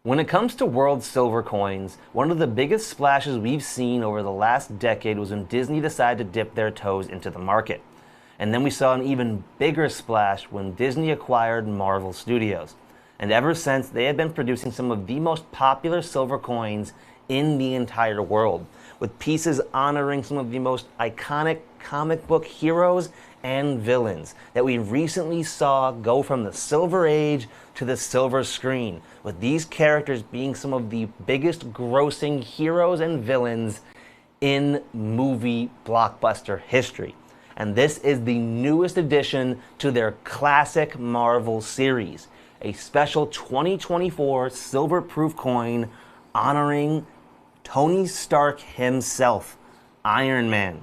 When it comes to world silver coins, one of the biggest splashes we've seen over the last decade was when Disney decided to dip their toes into the market. And then we saw an even bigger splash when Disney acquired Marvel Studios. And ever since, they have been producing some of the most popular silver coins in the entire world, with pieces honoring some of the most iconic comic book heroes and villains that we recently saw go from the Silver Age to the silver screen, with these characters being some of the biggest grossing heroes and villains in movie blockbuster history. And this is the newest addition to their classic Marvel series, a special 2024 silver-proof coin honoring Tony Stark himself, Iron Man.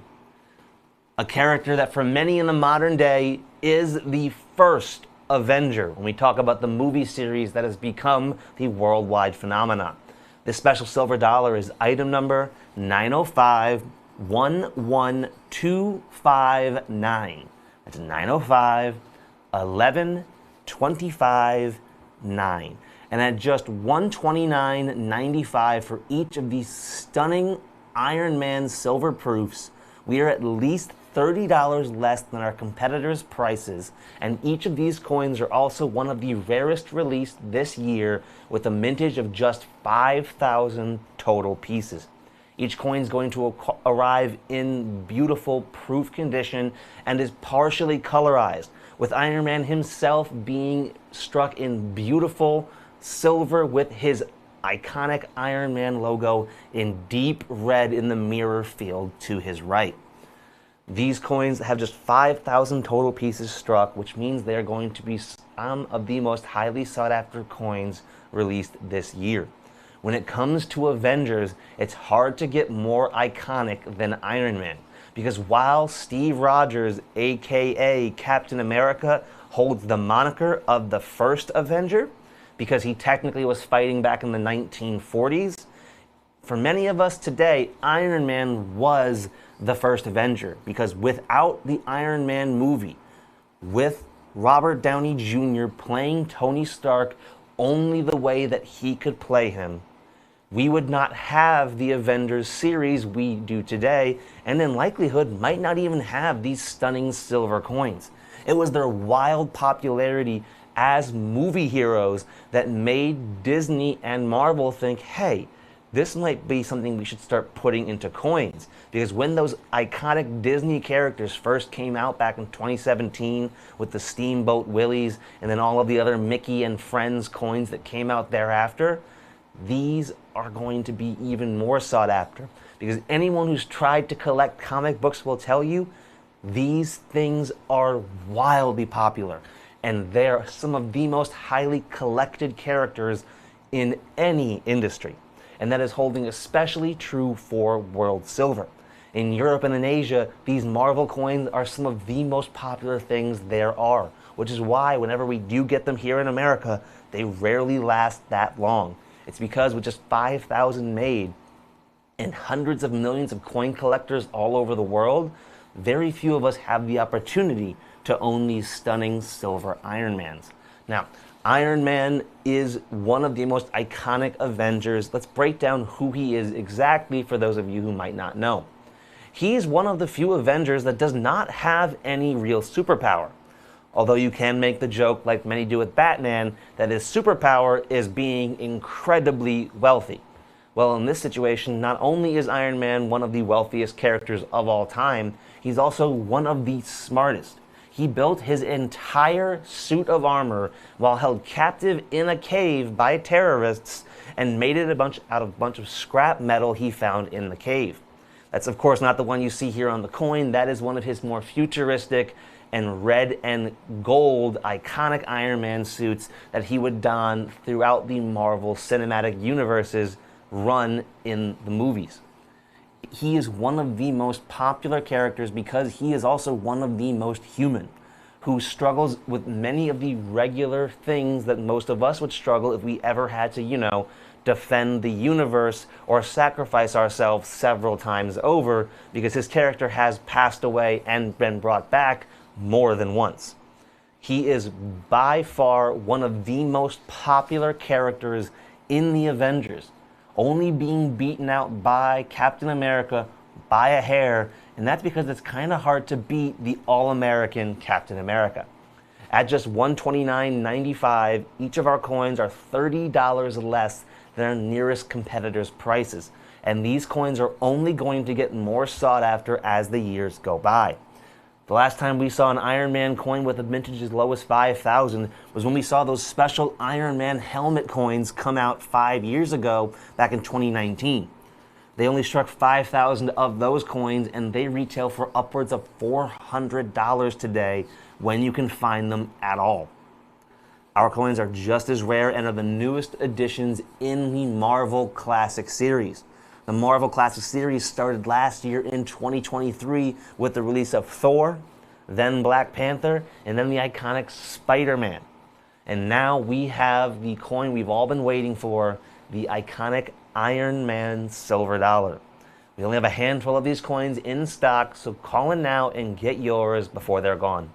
A character that for many in the modern day is the first Avenger when we talk about the movie series that has become the worldwide phenomenon. This special silver dollar is item number 905-11259. That's 905-1125-9. And at just $129.95 for each of these stunning Iron Man silver proofs, we are at least $30 less than our competitors' prices, and each of these coins are also one of the rarest released this year, with a mintage of just 5,000 total pieces. Each coin is going to arrive in beautiful proof condition and is partially colorized, with Iron Man himself being struck in beautiful silver with his iconic Iron Man logo in deep red in the mirror field to his right. These coins have just 5,000 total pieces struck, which means they are going to be some of the most highly sought after coins released this year. When it comes to Avengers, it's hard to get more iconic than Iron Man, because while Steve Rogers, aka Captain America, holds the moniker of the first Avenger, because he technically was fighting back in the 1940s, for many of us today, Iron Man was the first Avenger, because without the Iron Man movie, with Robert Downey Jr. playing Tony Stark only the way that he could play him, we would not have the Avengers series we do today, and in likelihood might not even have these stunning silver coins. It was their wild popularity as movie heroes that made Disney and Marvel think, hey, this might be something we should start putting into coins. Because when those iconic Disney characters first came out back in 2017 with the Steamboat Willies and then all of the other Mickey and Friends coins that came out thereafter, these are going to be even more sought after. Because anyone who's tried to collect comic books will tell you these things are wildly popular. And they're some of the most highly collected characters in any industry. And that is holding especially true for World Silver. In Europe and in Asia, these Marvel coins are some of the most popular things there are, which is why whenever we do get them here in America, they rarely last that long. It's because with just 5,000 made and hundreds of millions of coin collectors all over the world, very few of us have the opportunity to own these stunning silver Iron Mans. Now, Iron Man is one of the most iconic Avengers. Let's break down who he is exactly for those of you who might not know. He is one of the few Avengers that does not have any real superpower. Although you can make the joke, like many do with Batman, that his superpower is being incredibly wealthy. Well, in this situation, not only is Iron Man one of the wealthiest characters of all time, he's also one of the smartest. He built his entire suit of armor while held captive in a cave by terrorists and made it out of a bunch of scrap metal he found in the cave. That's of course not the one you see here on the coin. That is one of his more futuristic and red and gold iconic Iron Man suits that he would don throughout the Marvel Cinematic Universes run in the movies. He is one of the most popular characters because he is also one of the most human, who struggles with many of the regular things that most of us would struggle if we ever had to, defend the universe or sacrifice ourselves several times over, because his character has passed away and been brought back more than once. He is by far one of the most popular characters in the Avengers, only being beaten out by Captain America by a hair, and that's because it's kind of hard to beat the All-American Captain America. At just $129.95, each of our coins are $30 less than our nearest competitor's prices, and these coins are only going to get more sought after as the years go by. The last time we saw an Iron Man coin with a mintage as low as 5,000 was when we saw those special Iron Man helmet coins come out 5 years ago, back in 2019. They only struck 5,000 of those coins, and they retail for upwards of $400 today when you can find them at all. Our coins are just as rare and are the newest additions in the Marvel Classic Series. The Marvel Classic Series started last year in 2023 with the release of Thor, then Black Panther, and then the iconic Spider-Man. And now we have the coin we've all been waiting for, the iconic Iron Man silver dollar. We only have a handful of these coins in stock, so call in now and get yours before they're gone.